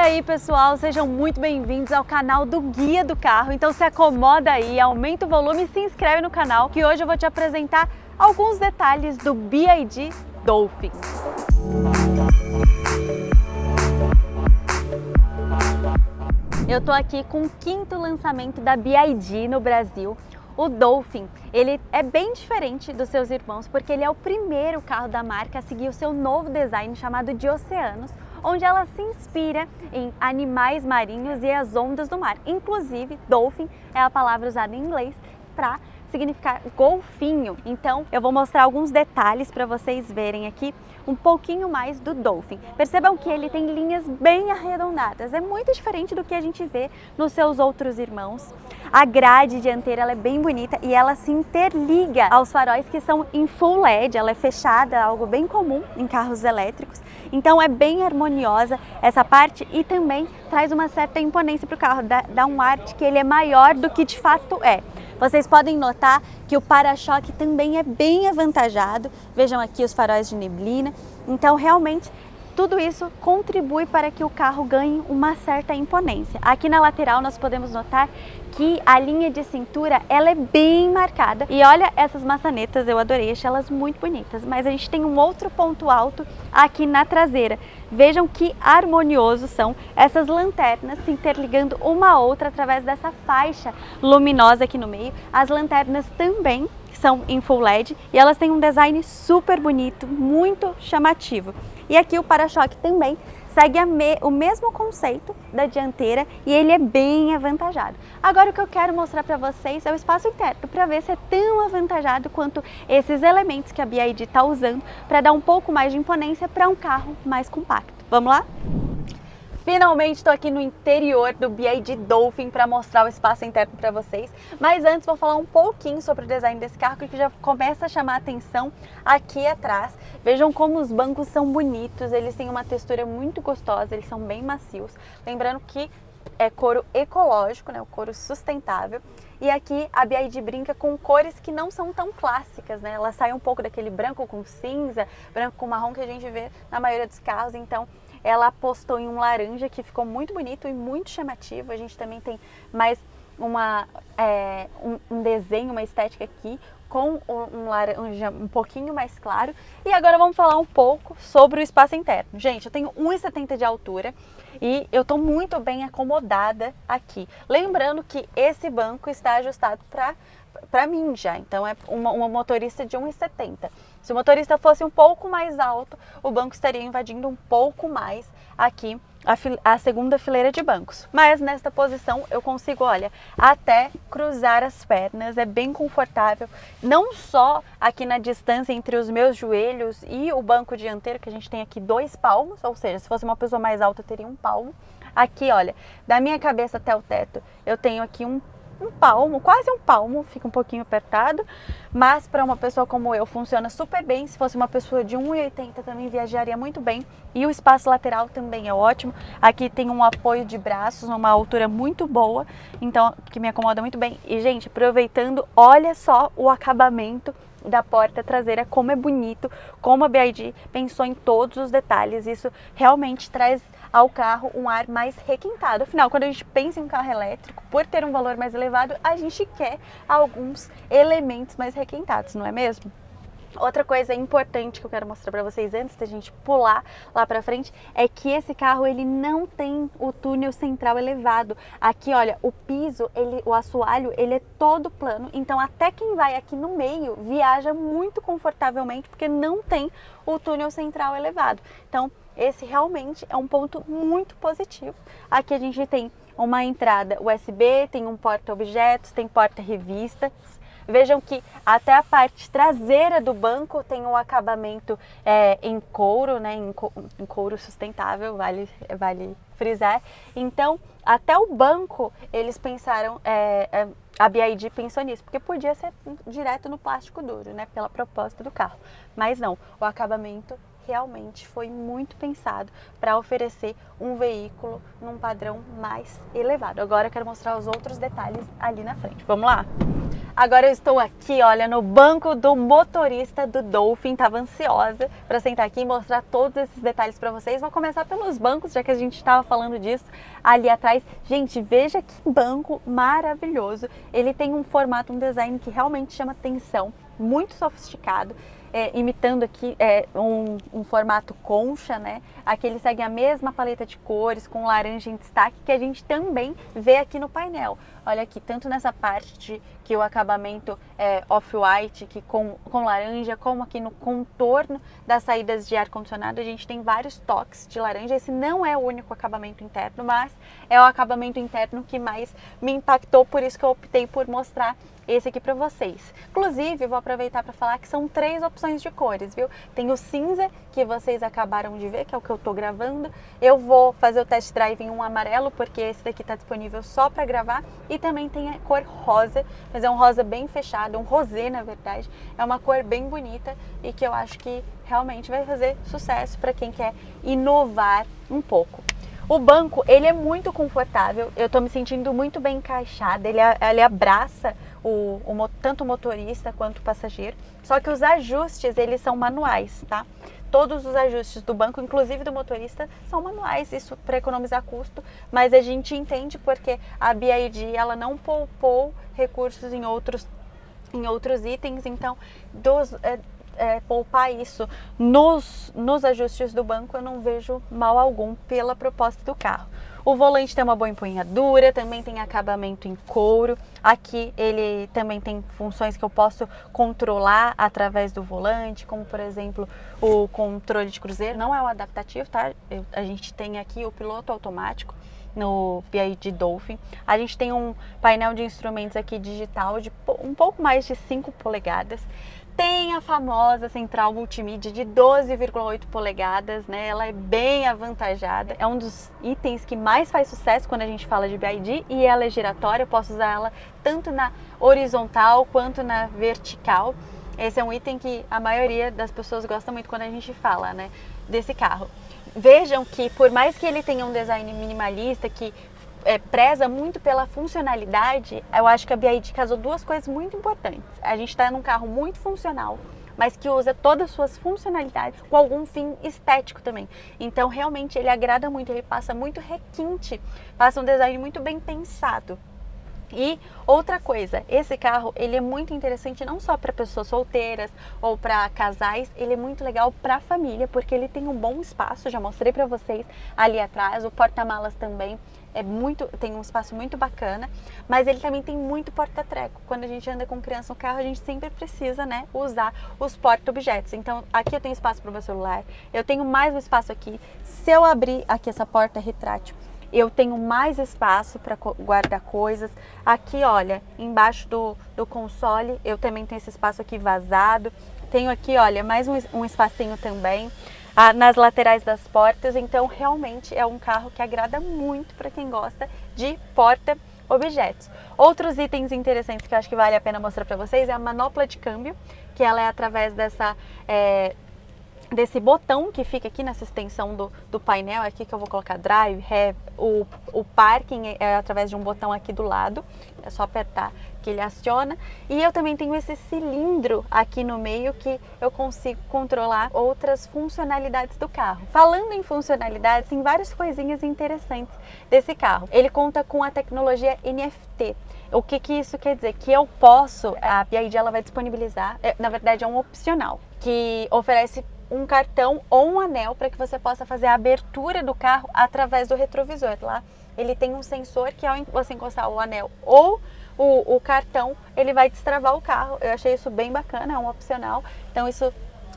aí pessoal, sejam muito bem-vindos ao canal do Guia do Carro. Então se acomoda aí, aumenta o volume e se inscreve no canal, que hoje eu vou te apresentar alguns detalhes do BYD Dolphin. Eu tô aqui com o quinto lançamento da BYD no Brasil. O Dolphin, ele é bem diferente dos seus irmãos porque ele é o primeiro carro da marca a seguir o seu novo design chamado de Oceanos, onde ela se inspira em animais marinhos e as ondas do mar. Inclusive, Dolphin é a palavra usada em inglês para significar golfinho. Então, eu vou mostrar alguns detalhes para vocês verem aqui um pouquinho mais do Dolphin. Percebam que ele tem linhas bem arredondadas, é muito diferente do que a gente vê nos seus outros irmãos. A grade dianteira ela é bem bonita e ela se interliga aos faróis que são em full LED, ela é fechada, algo bem comum em carros elétricos. Então é bem harmoniosa essa parte e também traz uma certa imponência para o carro, dá um ar de que ele é maior do que de fato é. Vocês podem notar que o para-choque também é bem avantajado. Vejam aqui os faróis de neblina. Então, realmente, tudo isso contribui para que o carro ganhe uma certa imponência. Aqui na lateral nós podemos notar que a linha de cintura ela é bem marcada. E olha essas maçanetas, eu adorei, achei elas muito bonitas. Mas a gente tem um outro ponto alto aqui na traseira. Vejam que harmoniosos são essas lanternas se interligando uma a outra através dessa faixa luminosa aqui no meio. As lanternas também são em full LED e elas têm um design super bonito, muito chamativo. E aqui o para-choque também segue o mesmo conceito da dianteira e ele é bem avantajado. Agora o que eu quero mostrar para vocês é o espaço interno, para ver se é tão avantajado quanto esses elementos que a BYD está usando para dar um pouco mais de imponência para um carro mais compacto. Vamos lá? Finalmente estou aqui no interior do BYD Dolphin para mostrar o espaço interno para vocês. Mas antes vou falar um pouquinho sobre o design desse carro, que já começa a chamar a atenção aqui atrás. Vejam como os bancos são bonitos, eles têm uma textura muito gostosa, eles são bem macios. Lembrando que é couro ecológico, né, o couro sustentável. E aqui a BYD brinca com cores que não são tão clássicas, né? Ela sai um pouco daquele branco com cinza, branco com marrom que a gente vê na maioria dos carros, então ela apostou em um laranja que ficou muito bonito e muito chamativo. A gente também tem mais um desenho, uma estética aqui com um laranja um pouquinho mais claro. E agora vamos falar um pouco sobre o espaço interno. Gente, eu tenho 1,70 m de altura e eu estou muito bem acomodada aqui. Lembrando que esse banco está ajustado para mim já, então é uma motorista de 1,70 m. Se o motorista fosse um pouco mais alto, o banco estaria invadindo um pouco mais aqui a segunda fileira de bancos. Mas nesta posição eu consigo, olha, até cruzar as pernas, é bem confortável, não só aqui na distância entre os meus joelhos e o banco dianteiro, que a gente tem aqui 2 palmos, ou seja, se fosse uma pessoa mais alta eu teria 1 palmo. Aqui, olha, da minha cabeça até o teto, eu tenho aqui um palmo, quase 1 palmo, fica um pouquinho apertado, mas para uma pessoa como eu funciona super bem. Se fosse uma pessoa de 1,80 m também viajaria muito bem. E o espaço lateral também é ótimo. Aqui tem um apoio de braços, uma altura muito boa, então que me acomoda muito bem. E gente, aproveitando, olha só o acabamento da porta traseira, como é bonito, como a BYD pensou em todos os detalhes. Isso realmente traz ao carro um ar mais requintado. Afinal, quando a gente pensa em um carro elétrico, por ter um valor mais elevado, a gente quer alguns elementos mais requintados, não é mesmo? Outra coisa importante que eu quero mostrar para vocês antes da gente pular lá para frente é que esse carro ele não tem o túnel central elevado. Aqui, olha, o piso, o assoalho, ele é todo plano, então até quem vai aqui no meio viaja muito confortavelmente porque não tem o túnel central elevado. Então, esse realmente é um ponto muito positivo. Aqui a gente tem uma entrada USB, tem um porta-objetos, tem porta-revistas. Vejam que até a parte traseira do banco tem um acabamento em couro, né? Em couro sustentável, vale frisar. Então, até o banco, eles pensaram, a BYD pensou nisso, porque podia ser direto no plástico duro, né? Pela proposta do carro. Mas não, o acabamento realmente foi muito pensado para oferecer um veículo num padrão mais elevado. Agora eu quero mostrar os outros detalhes ali na frente. Vamos lá? Agora eu estou aqui, olha, no banco do motorista do Dolphin. Tava ansiosa para sentar aqui e mostrar todos esses detalhes para vocês. Vou começar pelos bancos, já que a gente estava falando disso ali atrás. Gente, veja que banco maravilhoso. Ele tem um formato, um design que realmente chama atenção, muito sofisticado. Imitando aqui um formato concha, né? Aqui ele segue a mesma paleta de cores, com laranja em destaque, que a gente também vê aqui no painel. Olha aqui, tanto nessa parte que o acabamento é off-white, que com laranja, como aqui no contorno das saídas de ar-condicionado, a gente tem vários toques de laranja. Esse não é o único acabamento interno, mas é o acabamento interno que mais me impactou, por isso que eu optei por mostrar esse aqui para vocês. Inclusive, vou aproveitar para falar que são 3 opções de cores, viu? Tem o cinza, que vocês acabaram de ver, que é o que eu tô gravando. Eu vou fazer o test drive em um amarelo, porque esse daqui tá disponível só para gravar. E também tem a cor rosa, mas é um rosa bem fechado, um rosé, na verdade. É uma cor bem bonita e que eu acho que realmente vai fazer sucesso para quem quer inovar um pouco. O banco, ele é muito confortável, eu tô me sentindo muito bem encaixada, ele abraça tanto o motorista quanto o passageiro, só que os ajustes, eles são manuais, tá? Todos os ajustes do banco, inclusive do motorista, são manuais, isso para economizar custo, mas a gente entende porque a BYD, ela não poupou recursos em outros itens, então poupar isso nos ajustes do banco, eu não vejo mal algum pela proposta do carro. O volante tem uma boa empunhadura, também tem acabamento em couro. Aqui ele também tem funções que eu posso controlar através do volante, como por exemplo o controle de cruzeiro. Não é o adaptativo, tá? A gente tem aqui o piloto automático no BYD Dolphin. A gente tem um painel de instrumentos aqui digital de um pouco mais de 5 polegadas. Tem a famosa central multimídia de 12,8 polegadas, né? Ela é bem avantajada. É um dos itens que mais faz sucesso quando a gente fala de BYD e ela é giratória. Eu posso usar ela tanto na horizontal quanto na vertical. Esse é um item que a maioria das pessoas gosta muito quando a gente fala, né, desse carro. Vejam que por mais que ele tenha um design minimalista, que preza muito pela funcionalidade, eu acho que a BYD casou 2 coisas muito importantes. A gente está num carro muito funcional, mas que usa todas as suas funcionalidades com algum fim estético também. Então, realmente, ele agrada muito, ele passa muito requinte, passa um design muito bem pensado. E outra coisa, esse carro, ele é muito interessante não só para pessoas solteiras ou para casais, ele é muito legal para a família, porque ele tem um bom espaço, já mostrei para vocês ali atrás, o porta-malas também tem um espaço muito bacana, mas ele também tem muito porta-treco. Quando a gente anda com criança no carro, a gente sempre precisa, né, usar os porta-objetos. Então, aqui eu tenho espaço para o meu celular, eu tenho mais um espaço aqui. Se eu abrir aqui essa porta retrátil, eu tenho mais espaço para guardar coisas. Aqui, olha, embaixo do console, eu também tenho esse espaço aqui vazado. Tenho aqui, olha, mais um espacinho também nas laterais das portas. Então, realmente é um carro que agrada muito para quem gosta de porta-objetos. Outros itens interessantes que eu acho que vale a pena mostrar para vocês é a manopla de câmbio, que ela é através desse botão que fica aqui nessa extensão do painel, aqui que eu vou colocar drive, ré, o parking é através de um botão aqui do lado, é só apertar que ele aciona. E eu também tenho esse cilindro aqui no meio que eu consigo controlar outras funcionalidades do carro. Falando em funcionalidades, tem várias coisinhas interessantes desse carro. Ele conta com a tecnologia NFT. O que isso quer dizer? Que a BYD ela vai disponibilizar, na verdade é um opcional, que oferece um cartão ou um anel para que você possa fazer a abertura do carro através do retrovisor. Lá ele tem um sensor que, ao você encostar o anel ou o cartão, ele vai destravar o carro. Eu achei isso bem bacana, é um opcional. Então isso,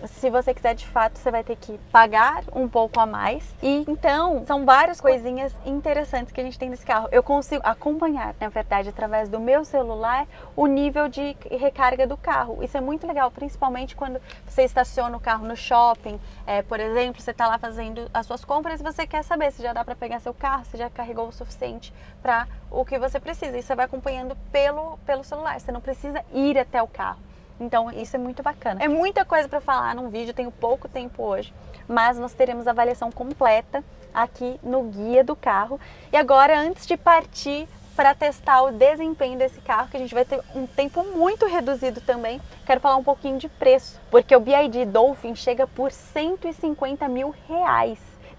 se você quiser de fato, você vai ter que pagar um pouco a mais. E então, são várias coisinhas interessantes que a gente tem nesse carro. Eu consigo acompanhar, na verdade, através do meu celular, o nível de recarga do carro. Isso é muito legal, principalmente quando você estaciona o carro no shopping. Por exemplo, você está lá fazendo as suas compras e você quer saber se já dá para pegar seu carro, se já carregou o suficiente para o que você precisa. E você vai acompanhando pelo celular, você não precisa ir até o carro. Então isso é muito bacana. É muita coisa para falar num vídeo, tenho pouco tempo hoje, mas nós teremos a avaliação completa aqui no guia do carro. E agora, antes de partir para testar o desempenho desse carro, que a gente vai ter um tempo muito reduzido também. Quero falar um pouquinho de preço, porque o BYD Dolphin chega por R$150 mil.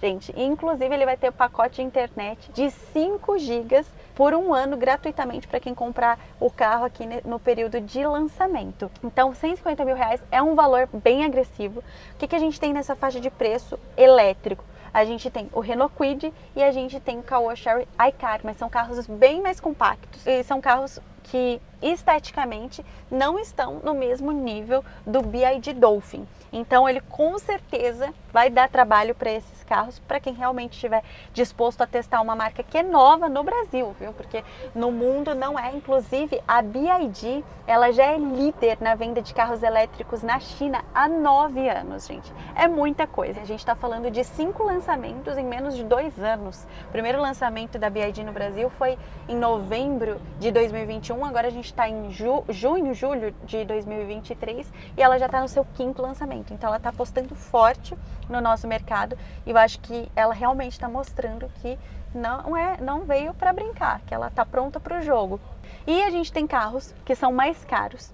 Gente, inclusive ele vai ter o pacote de internet de 5 GB por um ano gratuitamente para quem comprar o carro aqui no período de lançamento. Então, R$150 mil é um valor bem agressivo. O que a gente tem nessa faixa de preço elétrico? A gente tem o Renault Kwid e a gente tem o Caoa Chery iCar, mas são carros bem mais compactos e são carros que esteticamente não estão no mesmo nível do BYD Dolphin. Então ele com certeza vai dar trabalho para esses carros, para quem realmente estiver disposto a testar uma marca que é nova no Brasil, viu? Porque no mundo não é. Inclusive a BYD, ela já é líder na venda de carros elétricos na China há 9 anos, gente. É muita coisa. A gente está falando de 5 lançamentos em menos de 2 anos. O primeiro lançamento da BYD no Brasil foi em novembro de 2021, agora a gente está em julho de 2023 e ela já está no seu 5º lançamento. Então ela está apostando forte no nosso mercado e eu acho que ela realmente está mostrando que não veio para brincar, que ela está pronta para o jogo. E a gente tem carros que são mais caros,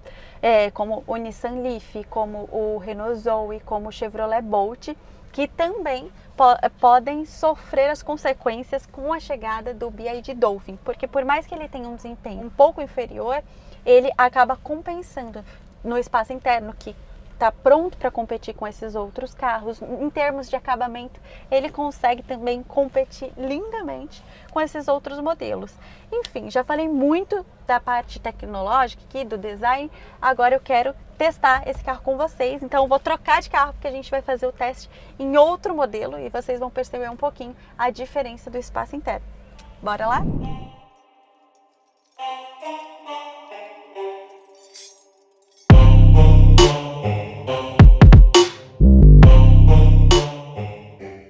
como o Nissan Leaf, como o Renault Zoe, como o Chevrolet Bolt, que também podem sofrer as consequências com a chegada do BYD Dolphin, porque por mais que ele tenha um desempenho um pouco inferior, ele acaba compensando no espaço interno, que está pronto para competir com esses outros carros. Em termos de acabamento, ele consegue também competir lindamente com esses outros modelos. Enfim, já falei muito da parte tecnológica aqui, do design, agora eu quero testar esse carro com vocês, então eu vou trocar de carro porque a gente vai fazer o teste em outro modelo e vocês vão perceber um pouquinho a diferença do espaço interno. Bora lá?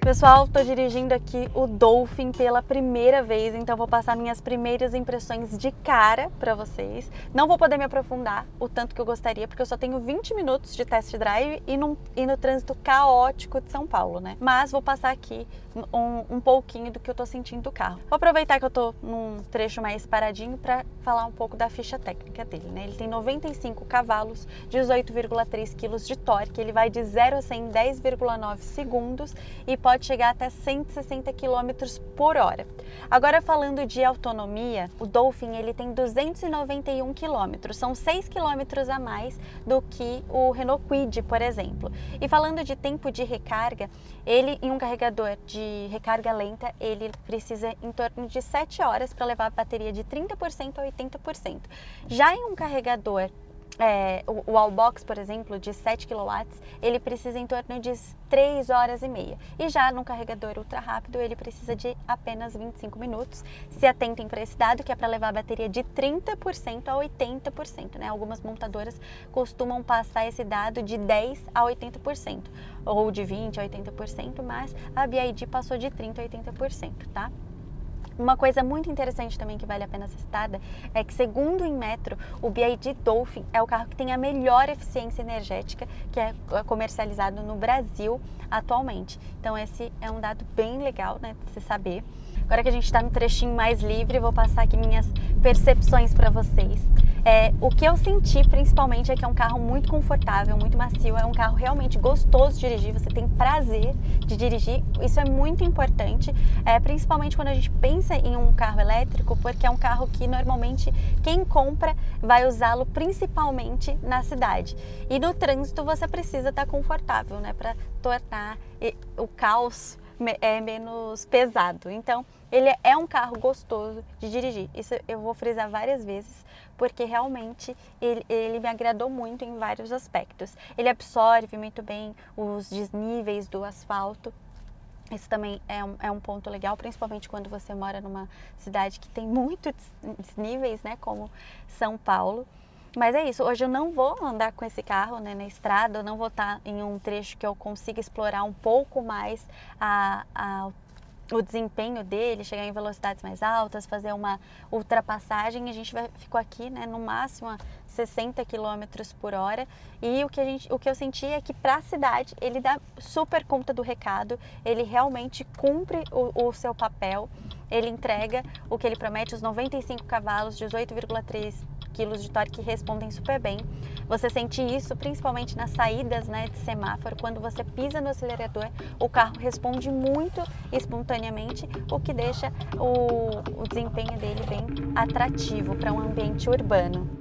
Pessoal, estou dirigindo aqui o Dolphin pela primeira vez, então vou passar minhas primeiras impressões de cara para vocês. Não vou poder me aprofundar o tanto que eu gostaria, porque eu só tenho 20 minutos de test drive e no trânsito caótico de São Paulo, né? Mas vou passar aqui um pouquinho do que eu tô sentindo do carro. Vou aproveitar que eu tô num trecho mais paradinho para falar um pouco da ficha técnica dele, né? Ele tem 95 cavalos, 18,3 kg de torque, ele vai de 0 a 100 em 10,9 segundos e pode chegar até 160 km por hora. Agora falando de autonomia, o Dolphin ele tem 291 km, são 6 km a mais do que o Renault Kwid, por exemplo. E falando de tempo de recarga, ele em um carregador de recarga lenta, ele precisa em torno de 7 horas para levar a bateria de 30% a 80%. Já em um carregador o Wallbox, por exemplo, de 7 kW, ele precisa em torno de 3 horas e meia. E já no carregador ultra rápido, ele precisa de apenas 25 minutos. Se atentem para esse dado, que é para levar a bateria de 30% a 80%, né? Algumas montadoras costumam passar esse dado de 10% a 80%, ou de 20% a 80%, mas a BYD passou de 30% a 80%, tá? Uma coisa muito interessante também que vale a pena ser citada é que, segundo o Inmetro, o BYD Dolphin é o carro que tem a melhor eficiência energética que é comercializado no Brasil atualmente. Então esse é um dado bem legal, né, de se saber. Agora que a gente está no trechinho mais livre, vou passar aqui minhas percepções para vocês. O que eu senti principalmente é que é um carro muito confortável, muito macio, é um carro realmente gostoso de dirigir, você tem prazer de dirigir, isso é muito importante, principalmente quando a gente pensa em um carro elétrico, porque é um carro que normalmente quem compra vai usá-lo principalmente na cidade. E no trânsito você precisa estar confortável, né, para tornar o caos menos pesado. Então ele é um carro gostoso de dirigir, isso eu vou frisar várias vezes, porque realmente ele me agradou muito em vários aspectos. Ele absorve muito bem os desníveis do asfalto. Isso também é um ponto legal, principalmente quando você mora numa cidade que tem muitos desníveis, né, como São Paulo. Mas é isso, hoje eu não vou andar com esse carro, né, na estrada, eu não vou estar em um trecho que eu consiga explorar um pouco mais o desempenho dele, chegar em velocidades mais altas, fazer uma ultrapassagem. A gente ficou aqui, né, no máximo a 60 km por hora, e o que eu senti é que para a cidade ele dá super conta do recado, ele realmente cumpre o seu papel. ele entrega o que ele promete, os 95 cavalos, 18,3 quilos de torque, respondem super bem. Você sente isso principalmente nas saídas, né, de semáforo, quando você pisa no acelerador, o carro responde muito espontaneamente, o que deixa o desempenho dele bem atrativo para um ambiente urbano.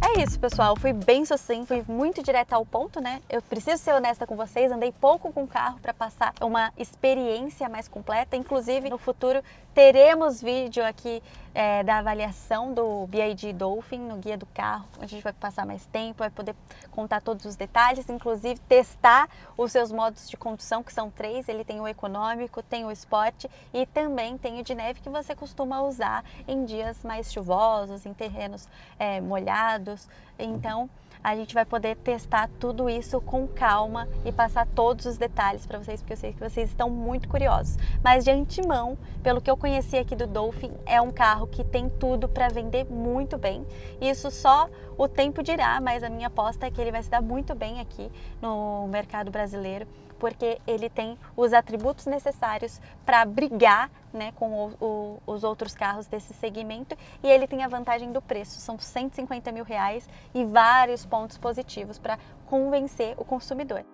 É isso, pessoal, fui bem sucinto, fui muito direta ao ponto, né? Eu preciso ser honesta com vocês, andei pouco com o carro para passar uma experiência mais completa. Inclusive, no futuro teremos vídeo aqui da avaliação do BYD Dolphin no guia do carro. A gente vai passar mais tempo, vai poder contar todos os detalhes, inclusive testar os seus modos de condução, que são 3. Ele tem o econômico, tem o Sport e também tem o de neve, que você costuma usar em dias mais chuvosos, em terrenos molhados. Então a gente vai poder testar tudo isso com calma e passar todos os detalhes para vocês, porque eu sei que vocês estão muito curiosos. Mas de antemão, pelo que eu conheci aqui do Dolphin, é um carro que tem tudo para vender muito bem. Isso só o tempo dirá, mas a minha aposta é que ele vai se dar muito bem aqui no mercado brasileiro, porque ele tem os atributos necessários para brigar, né, com os outros carros desse segmento, e ele tem a vantagem do preço, são R$150 mil e vários pontos positivos para convencer o consumidor.